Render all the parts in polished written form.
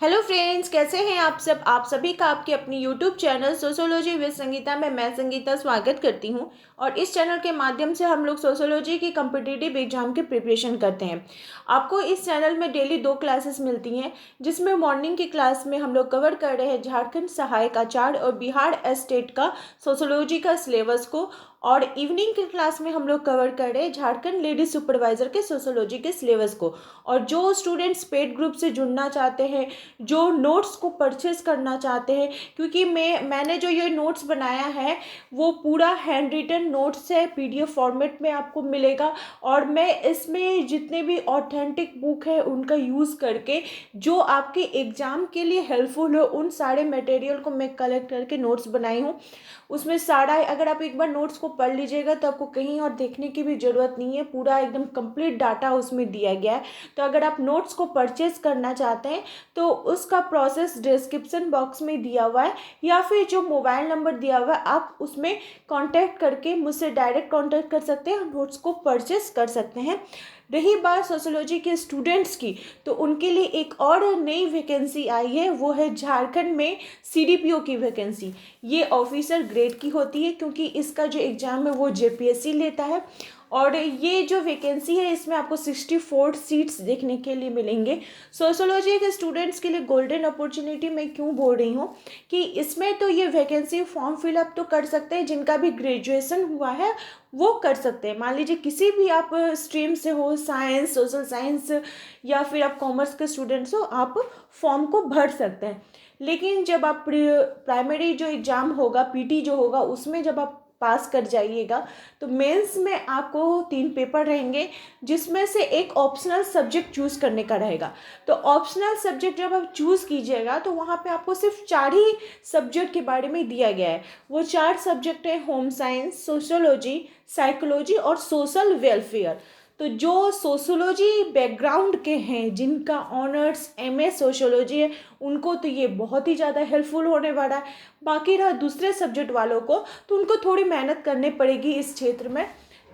Hello friends, कैसे हैं आप सब। आप सभी का आपके अपनी YouTube channel sociology with Sangeeta में मैं संगीता स्वागत करती हूं। और इस चैनल के माध्यम से हम लोग सोशियोलॉजी की कम्पिटिटिव एग्जाम की प्रिपरेशन करते हैं। आपको इस चैनल में डेली 2 क्लासेस मिलती हैं, जिसमें मॉर्निंग की क्लास में हम लोग कवर कर रहे हैं झारखंड सहायक आचार्य और बिहार स्टेट का सोशियोलॉजी का सिलेबस को। और इवनिंग की क्लास में हम लोग कवर कर रहे हैं झारखंड लेडीज सुपरवाइजर के सोशियोलॉजी के सिलेबस को। और जो स्टूडेंट्स पेड ग्रुप से जुड़ना चाहते हैं, जो नोट्स को परचेस करना चाहते हैं, क्योंकि मैंने जो ये नोट्स बनाया है वो पूरा हैंड रिटन नोट्स है, पीडीएफ फॉर्मेट में आपको मिलेगा। और मैं इसमें जितने भी ऑथेंटिक बुक है उनका यूज़ करके जो आपके एग्ज़ाम के लिए हेल्पफुल हो उन सारे मटेरियल को मैं कलेक्ट करके नोट्स बनाई हूँ। उसमें सारा, अगर आप एक बार नोट्स को पढ़ लीजिएगा तो आपको कहीं और देखने की भी ज़रूरत नहीं है, पूरा एकदम कंप्लीट डाटा उसमें दिया गया है। तो अगर आप नोट्स को परचेस करना चाहते हैं तो उसका प्रोसेस डिस्क्रिप्शन बॉक्स में दिया हुआ है, या फिर जो मोबाइल नंबर दिया हुआ है आप उसमें कांटेक्ट करके मुझसे डायरेक्ट कांटेक्ट कर सकते हैं और नोट्स को परचेस कर सकते हैं। रही बात सोशियोलॉजी के स्टूडेंट्स की, तो उनके लिए एक और नई वैकेंसी आई है, वो है झारखंड में सीडीपीओ की वैकेंसी। ये ऑफिसर ग्रेड की होती है, क्योंकि इसका जो एग्ज़ाम है वो जेपीएससी लेता है। और ये जो वैकेंसी है इसमें आपको 64 सीट्स देखने के लिए मिलेंगे। सोशियोलॉजी के स्टूडेंट्स के लिए गोल्डन अपॉर्चुनिटी मैं क्यों बोल रही हूँ कि इसमें तो ये वैकेंसी फॉर्म फिलअप तो कर सकते हैं, जिनका भी ग्रेजुएशन हुआ है वो कर सकते हैं। मान लीजिए किसी भी आप स्ट्रीम से हो, साइंस, सोशल साइंस, या फिर आप कॉमर्स के स्टूडेंट्स हो, आप फॉर्म को भर सकते हैं। लेकिन जब आप प्राइमरी जो एग्ज़ाम होगा, पीटी जो होगा, उसमें जब आप पास कर जाइएगा तो मेंस में आपको 3 पेपर रहेंगे, जिसमें से एक ऑप्शनल सब्जेक्ट चूज़ करने का रहेगा। तो ऑप्शनल सब्जेक्ट जब आप चूज़ कीजिएगा तो वहाँ पे आपको सिर्फ 4 ही सब्जेक्ट के बारे में दिया गया है। वो 4 सब्जेक्ट है होम साइंस, सोशियोलॉजी, साइकोलॉजी और सोशल वेलफेयर। तो जो सोशियोलॉजी बैकग्राउंड के हैं, जिनका ऑनर्स एमए सोशियोलॉजी है, उनको तो ये बहुत ही ज़्यादा हेल्पफुल होने वाला है। बाकी रहा दूसरे सब्जेक्ट वालों को, तो उनको थोड़ी मेहनत करनी पड़ेगी इस क्षेत्र में।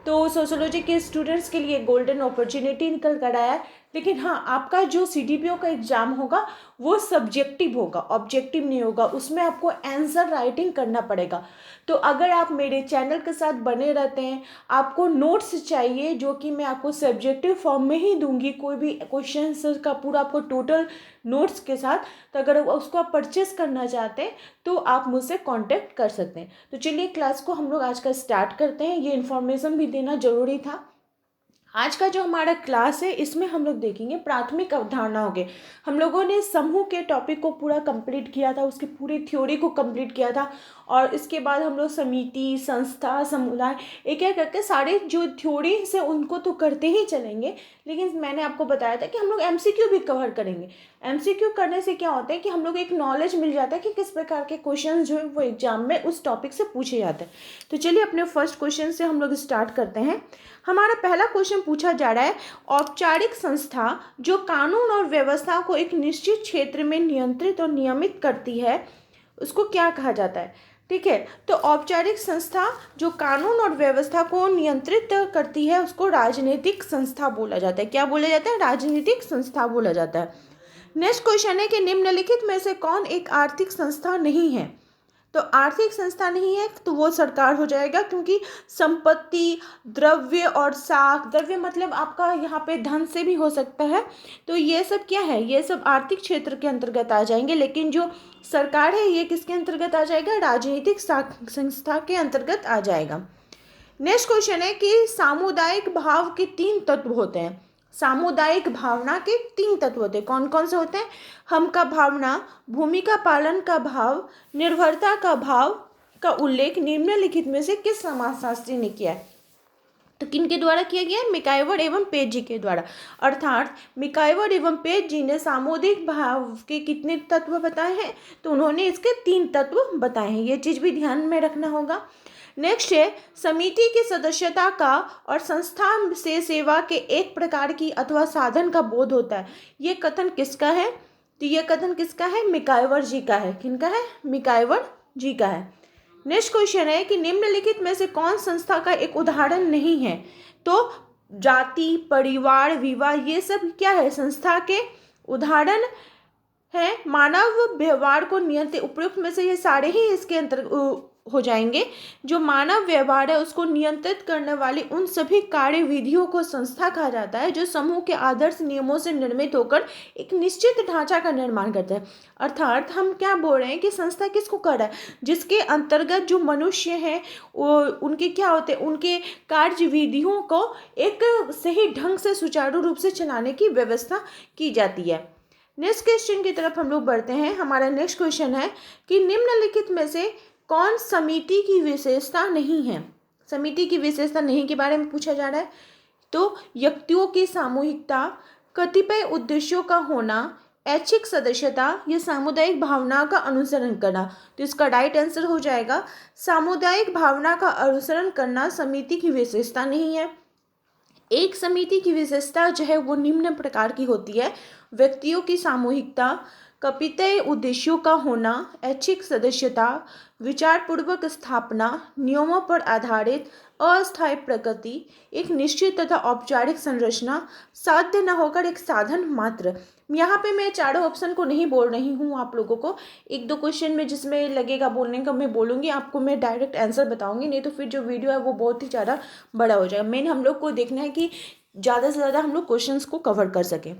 तो सोशियोलॉजी के स्टूडेंट्स के लिए गोल्डन अपॉर्चुनिटी निकल कर आया है। लेकिन हाँ, आपका जो सीडीपीओ का एग्ज़ाम होगा वो सब्जेक्टिव होगा, ऑब्जेक्टिव नहीं होगा। उसमें आपको आंसर राइटिंग करना पड़ेगा। तो अगर आप मेरे चैनल के साथ बने रहते हैं, आपको नोट्स चाहिए जो कि मैं आपको सब्जेक्टिव फॉर्म में ही दूंगी, कोई भी क्वेश्चन का पूरा आपको टोटल नोट्स के साथ, तो अगर उसको आप परचेस करना चाहते हैं तो आप मुझसे कांटेक्ट कर सकते हैं। तो चलिए क्लास को हम लोग आज का स्टार्ट करते हैं। ये इन्फॉर्मेशन भी देना ज़रूरी था। आज का जो हमारा क्लास है इसमें हम लोग देखेंगे प्राथमिक अवधारणाओं के। हम लोगों ने समूह के टॉपिक को पूरा कंप्लीट किया था, उसकी पूरी थ्योरी को कंप्लीट किया था। और इसके बाद हम लोग समिति, संस्था, समुदाय, एक एक करके सारे जो थ्योरी से उनको तो करते ही चलेंगे। लेकिन मैंने आपको बताया था कि हम लोग एमसीक्यू भी कवर करेंगे। एमसीक्यू करने से क्या होता है कि हम लोग एक नॉलेज मिल जाता है कि किस प्रकार के क्वेश्चन जो है वो एग्जाम में उस टॉपिक से पूछे जाते हैं। तो चलिए अपने फर्स्ट क्वेश्चन से हम लोग स्टार्ट करते हैं। हमारा पहला क्वेश्चन पूछा जा रहा है, औपचारिक संस्था जो कानून और व्यवस्था को एक निश्चित क्षेत्र में नियंत्रित और नियमित करती है उसको क्या कहा जाता है। ठीक है, तो औपचारिक संस्था जो कानून और व्यवस्था को नियंत्रित करती है उसको राजनीतिक संस्था बोला जाता है। क्या बोला जाता है? राजनीतिक संस्था बोला जाता है। नेक्स्ट क्वेश्चन है कि निम्नलिखित में से कौन एक आर्थिक संस्था नहीं है। तो आर्थिक संस्था नहीं है तो वो सरकार हो जाएगा, क्योंकि संपत्ति, द्रव्य और साख, द्रव्य मतलब आपका यहाँ पे धन से भी हो सकता है, तो ये सब क्या है, ये सब आर्थिक क्षेत्र के अंतर्गत आ जाएंगे। लेकिन जो सरकार है ये किसके अंतर्गत आ जाएगा? राजनीतिक संस्था के अंतर्गत आ जाएगा। नेक्स्ट क्वेश्चन है कि सामुदायिक भाव के 3 तत्व होते हैं। सामुदायिक भावना के 3 तत्व होते हैं। कौन कौन से होते हैं? हम का भावना, भूमिका पालन का भाव, निर्भरता का भाव का उल्लेख निम्नलिखित में से किस समाजशास्त्री ने किया है? तो किन के द्वारा किया गया है? मिकाइवर एवं पेज जी के द्वारा। अर्थात मिकाइवर एवं पेज जी ने सामुदायिक भाव के कितने तत्व बताए हैं? तो उन्होंने इसके 3 तत्व बताए हैं। ये चीज भी ध्यान में रखना होगा। नेक्स्ट है, समिति की सदस्यता का और संस्था से सेवा के एक प्रकार की अथवा साधन का बोध होता है। ये कथन किसका है? तो ये कथन किसका है? मिकाइवर जी का है। किनका है? मिकाइवर जी का है। नेक्स्ट क्वेश्चन है कि निम्नलिखित में से कौन संस्था का एक उदाहरण नहीं है? तो जाति, परिवार, विवाह, ये सब क्या है? संस्था के उदाहरण है मानव व्यवहार को नियंत्रित, उपयुक्त में से ये सारे ही इसके अंतर्गत हो जाएंगे। जो मानव व्यवहार है उसको नियंत्रित करने वाली उन सभी कार्यविधियों को संस्था कहा जाता है जो समूह के आदर्श नियमों से निर्मित होकर एक निश्चित ढांचा का निर्माण करता है। अर्थात हम क्या बोल रहे हैं कि संस्था किसको कर रहा है, जिसके अंतर्गत जो मनुष्य हैं वो उनके क्या होते हैं, उनके कार्यविधियों को एक सही ढंग से सुचारू रूप से चलाने की व्यवस्था की जाती है। नेक्स्ट क्वेश्चन की तरफ हम लोग बढ़ते हैं। हमारा नेक्स्ट क्वेश्चन है कि निम्नलिखित में से कौन समिति की विशेषता नहीं है। समिति की विशेषता नहीं के बारे में पूछा जा रहा है। तो व्यक्तियों की सामूहिकता, कतिपय उद्देश्यों का होना, ऐच्छिक सदस्यता या सामुदायिक भावना का अनुसरण करना। तो इसका राइट आंसर हो जाएगा सामुदायिक भावना का अनुसरण करना समिति की विशेषता नहीं है। एक समिति की विशेषता जो है वो निम्न प्रकार की होती है: व्यक्तियों की सामूहिकता, कतिपय उद्देश्यों का होना, ऐच्छिक सदस्यता, विचारपूर्वक स्थापना, नियमों पर आधारित अस्थायी प्रकृति, एक निश्चित तथा औपचारिक संरचना, साध्य न होकर एक साधन मात्र। यहाँ पे मैं चारों ऑप्शन को नहीं बोल रही हूँ, आप लोगों को एक दो क्वेश्चन में जिसमें लगेगा बोलने का मैं बोलूँगी, आपको मैं डायरेक्ट आंसर बताऊँगी, नहीं तो फिर जो वीडियो है वो बहुत ही ज़्यादा बड़ा हो जाएगा। मेन हम लोग को देखना है कि ज़्यादा से ज़्यादा हम लोग क्वेश्चंस को कवर कर सकें।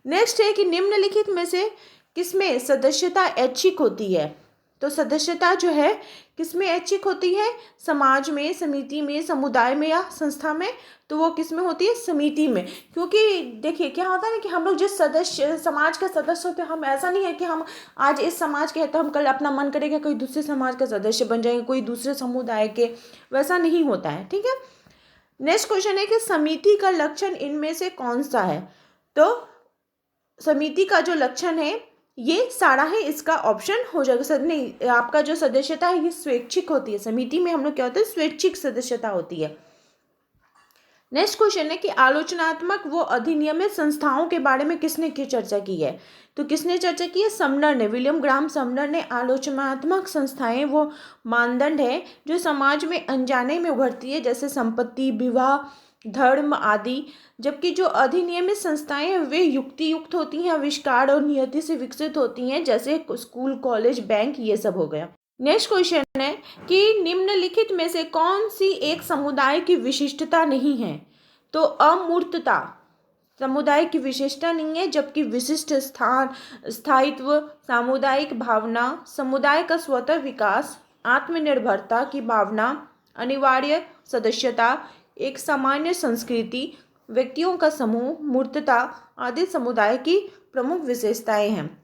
नेक्स्ट है कि निम्नलिखित में से किसमें सदस्यता ऐच्छिक होती है। तो सदस्यता जो है किसमें ऐच्छिक होती है? समाज में, समिति में, समुदाय में या संस्था में। तो वो किसमें होती है? समिति में। क्योंकि देखिए क्या होता है ना कि हम लोग जिस सदस्य समाज के सदस्य होते हैं, हम ऐसा नहीं है कि हम आज इस समाज के हैं तो हम कल अपना मन करेगा कोई दूसरे समाज का सदस्य बन जाएंगे, कोई दूसरे समुदाय के, वैसा नहीं होता है। ठीक है। नेक्स्ट क्वेश्चन है कि समिति का लक्षण इनमें से कौन सा है। तो समिति का जो लक्षण है ये सारा है इसका ऑप्शन हो जाएगा। नहीं, आपका जो सदस्यता है ये स्वैच्छिक होती है। समिति में हम लोग क्या होता है, स्वैच्छिक सदस्यता होती है। नेक्स्ट क्वेश्चन है कि आलोचनात्मक वो अधिनियमित संस्थाओं के बारे में किसने की चर्चा की है। तो किसने चर्चा की है? समनर ने, विलियम ग्राहम समनर ने आलोचनात्मक संस्थाएं वो मानदंड है जो समाज में अनजाने में उभरती है, जैसे संपत्ति, विवाह, धर्म आदि। जबकि जो अधिनियमित संस्थाएं हैं वे युक्तियुक्त होती हैं, आविष्कार और नियति से विकसित होती हैं, जैसे स्कूल, कॉलेज, बैंक, ये सब हो गया। नेक्स्ट क्वेश्चन है कि निम्नलिखित में से कौन सी एक समुदाय की विशिष्टता नहीं है। तो अमूर्तता समुदाय की विशेषता नहीं है, जबकि विशिष्ट स्थान, स्थायित्व, सामुदायिक भावना, समुदाय का स्वतः विकास, आत्मनिर्भरता की भावना, अनिवार्य सदस्यता, एक सामान्य संस्कृति, व्यक्तियों का समूह, मूर्तता आदि समुदाय की प्रमुख विशेषताएं हैं।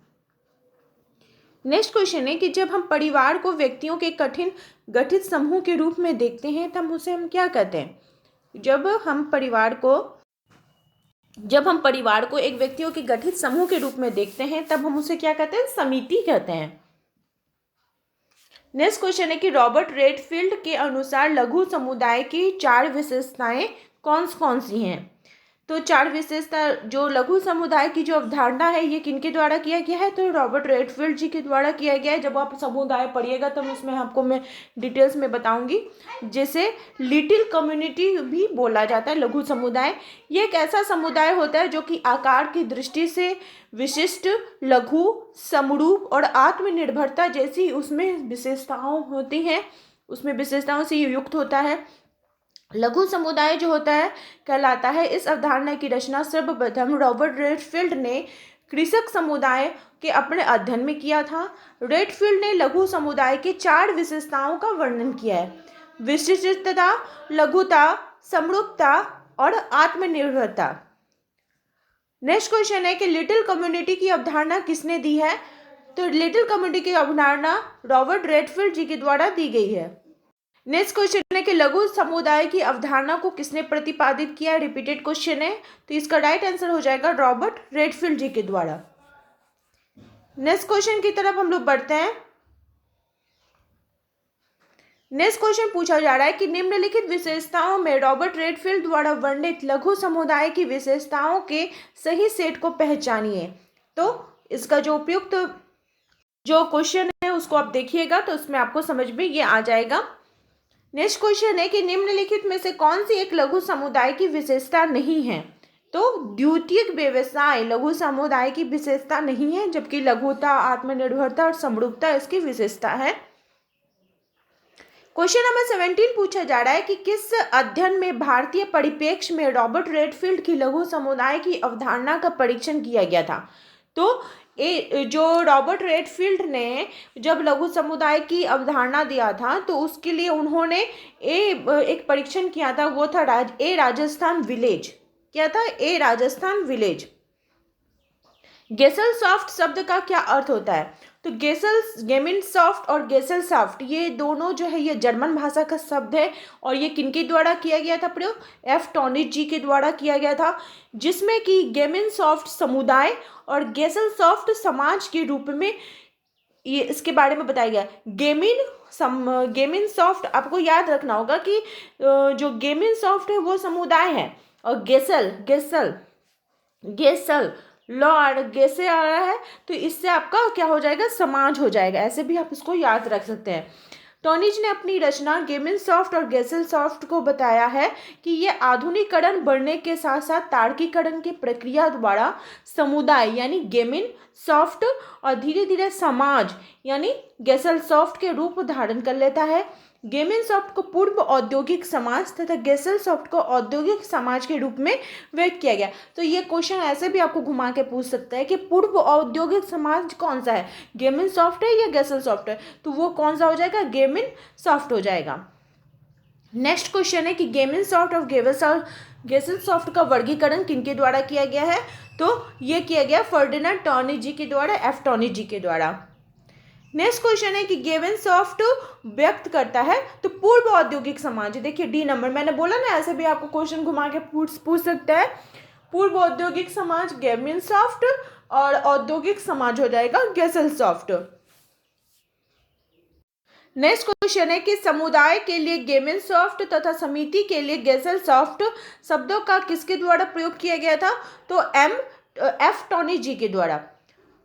नेक्स्ट क्वेश्चन है कि जब हम परिवार को व्यक्तियों के कठिन गठित समूह के रूप में देखते हैं तब उसे हम क्या कहते हैं। जब हम परिवार को एक व्यक्तियों के गठित समूह के रूप में देखते हैं तब हम उसे क्या कहते हैं? समिति कहते हैं। नेक्स्ट क्वेश्चन है कि रॉबर्ट रेडफील्ड के अनुसार लघु समुदाय की 4 विशेषताएं कौन कौन सी हैं। तो 4 विशेषता जो लघु समुदाय की जो अवधारणा है ये किनके द्वारा किया गया है। तो रॉबर्ट रेडफील्ड जी के द्वारा किया गया है। जब आप समुदाय पढ़िएगा तो इसमें आपको मैं डिटेल्स में बताऊंगी। जैसे लिटिल कम्युनिटी भी बोला जाता है लघु समुदाय। ये एक ऐसा समुदाय होता है जो कि आकार की दृष्टि से विशिष्ट, लघु, समरूप और आत्मनिर्भरता जैसी उसमें विशेषताओं होती हैं, उसमें विशेषताओं से युक्त होता है। लघु समुदाय जो होता है कहलाता है। इस अवधारणा की रचना सर्वप्रथम रॉबर्ट रेडफील्ड ने कृषक समुदाय के अपने अध्ययन में किया था। रेडफील्ड ने लघु समुदाय के 4 विशेषताओं का वर्णन किया है: विशिष्टता, लघुता, समरूपता और आत्मनिर्भरता। नेक्स्ट क्वेश्चन है कि लिटिल कम्युनिटी की अवधारणा किसने दी है। तो लिटिल कम्युनिटी की अवधारणा रॉबर्ट रेडफील्ड जी के द्वारा दी गई है। नेक्स्ट क्वेश्चन है कि लघु समुदाय की अवधारणा को किसने प्रतिपादित किया। रिपीटेड क्वेश्चन है, तो इसका राइट आंसर हो जाएगा रॉबर्ट रेडफील्ड जी के द्वारा। नेक्स्ट क्वेश्चन की तरफ हम लोग बढ़ते हैं। नेक्स्ट क्वेश्चन पूछा जा रहा है कि निम्नलिखित विशेषताओं में रॉबर्ट रेडफील्ड द्वारा वर्णित लघु समुदाय की विशेषताओं के सही सेट को पहचानिए। तो इसका जो उपयुक्त जो क्वेश्चन है उसको आप देखिएगा तो उसमें आपको समझ में ये आ जाएगा। नेक्स्ट क्वेश्चन है कि निम्नलिखित में से कौन सी एक लघु समुदाय की विशेषता नहीं है। तो द्वितीयक व्यवसाय लघु समुदाय की विशेषता नहीं है, जबकि लघुता, आत्मनिर्भरता और समरूपता इसकी विशेषता है। क्वेश्चन नंबर 17 पूछा जा रहा है कि किस अध्ययन में भारतीय परिप्रेक्ष्य में रॉबर्ट रेडफील्ड की लघु समुदाय की अवधारणा का परीक्षण किया गया था। तो जो रॉबर्ट रेडफील्ड ने जब लघु समुदाय की अवधारणा दिया था तो उसके लिए उन्होंने एक परीक्षण किया था, वो था राजस्थान विलेज। क्या था? ए राजस्थान विलेज। गेसलसॉफ्ट शब्द का क्या अर्थ होता है? तो गेमिनसॉफ्ट और गेसलसॉफ्ट ये दोनों जो है ये जर्मन भाषा का शब्द है और ये किनके द्वारा किया गया था प्रयोग? एफ टॉनिज जी के द्वारा किया गया था, जिसमें कि गेमिनसॉफ्ट समुदाय और गेसलसॉफ्ट समाज के रूप में ये इसके बारे में बताया गया। गेमिनसॉफ्ट आपको याद रखना होगा कि जो गेमिनसॉफ्ट है वो समुदाय है और गेसल लॉ गेसे आ रहा है तो इससे आपका क्या हो जाएगा? समाज हो जाएगा। ऐसे भी आप इसको याद रख सकते हैं। टॉनिज ने अपनी रचना गेमिनसॉफ्ट और गेसलसॉफ्ट को बताया है कि ये आधुनिकीकरण बढ़ने के साथ साथ तार्किकरण की प्रक्रिया द्वारा समुदाय यानी गेमिनसॉफ्ट और धीरे धीरे समाज यानी गेसलसॉफ्ट के रूप धारण कर लेता है। गेमिनसॉफ्ट को पूर्व औद्योगिक समाज तथा गेसलसॉफ्ट को औद्योगिक समाज के रूप में व्यक्त किया गया। तो ये क्वेश्चन ऐसे भी आपको घुमा के पूछ सकता है कि पूर्व औद्योगिक समाज कौन सा है, गेमिनसॉफ्ट है या गेसलसॉफ्ट है? तो वो कौन सा हो जाएगा? गेमिनसॉफ्ट हो जाएगा। नेक्स्ट क्वेश्चन है कि गेमिनसॉफ्ट और गेसलसॉफ्ट का वर्गीकरण किनके द्वारा किया गया है? तो ये किया गया फर्डिनेंड टॉनिज जी के द्वारा, एफ टॉनिज जी के द्वारा। नेक्स्ट क्वेश्चन है कि गेमिनसॉफ्ट व्यक्त करता है तो पूर्व औद्योगिक समाज। देखिए डी नंबर, मैंने बोला ना ऐसे भी आपको क्वेश्चन घुमा के पूछ सकता है। पूर्व औद्योगिक समाज गेमिनसॉफ्ट और औद्योगिक समाज हो जाएगा गेसलसॉफ्ट। नेक्स्ट क्वेश्चन है कि समुदाय के लिए गेमिनसॉफ्ट तथा समिति के लिए गेसलसॉफ्ट शब्दों का किसके द्वारा प्रयोग किया गया था? तो एफ टॉनिज जी के द्वारा।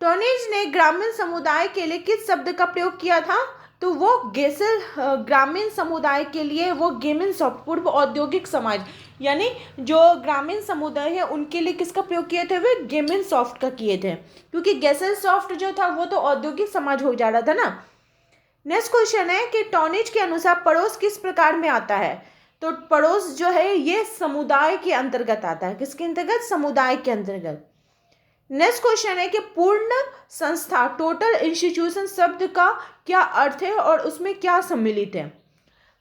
टॉनिज ने ग्रामीण समुदाय के लिए किस शब्द का प्रयोग किया था? तो वो ग्रामीण समुदाय के लिए वो गेमिनसॉफ्ट पूर्व औद्योगिक समाज यानी जो ग्रामीण समुदाय है उनके लिए किसका प्रयोग किए थे? वे गेमिनसॉफ्ट का किए थे, क्योंकि गेसलसॉफ्ट जो था वो तो औद्योगिक समाज हो जा रहा था ना। नेक्स्ट क्वेश्चन है कि टॉनिज के अनुसार पड़ोस किस प्रकार में आता है? तो पड़ोस जो है ये समुदाय के अंतर्गत आता है। किसके अंतर्गत? समुदाय के अंतर्गत। नेक्स्ट क्वेश्चन है कि पूर्ण संस्था टोटल इंस्टीट्यूशन शब्द का क्या अर्थ है और उसमें क्या सम्मिलित है?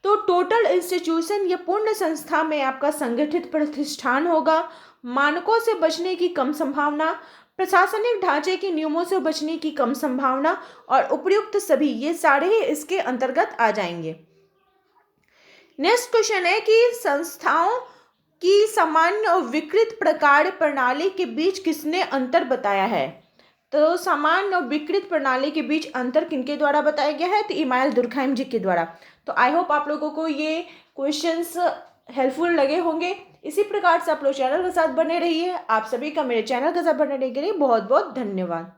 तो टोटल इंस्टीट्यूशन ये पूर्ण संस्था में आपका संगठित प्रतिष्ठान होगा, मानकों से बचने की कम संभावना, प्रशासनिक ढांचे के नियमों से बचने की कम संभावना और उपयुक्त सभी, ये सारे इसके अंतर्गत आ जाएंगे। नेक्स्ट क्वेश्चन है कि संस्थाओं की सामान्य और विकृत प्रकार प्रणाली के बीच किसने अंतर बताया है? तो सामान्य और विकृत प्रणाली के बीच अंतर किनके द्वारा बताया गया है? तो इमानुएल दुर्कहाइम जी के द्वारा। तो आई होप आप लोगों को ये क्वेश्चंस हेल्पफुल लगे होंगे। इसी प्रकार से आप लोग चैनल के साथ बने रहिए। आप सभी का मेरे चैनल के साथ बने रहने के लिए बहुत बहुत धन्यवाद।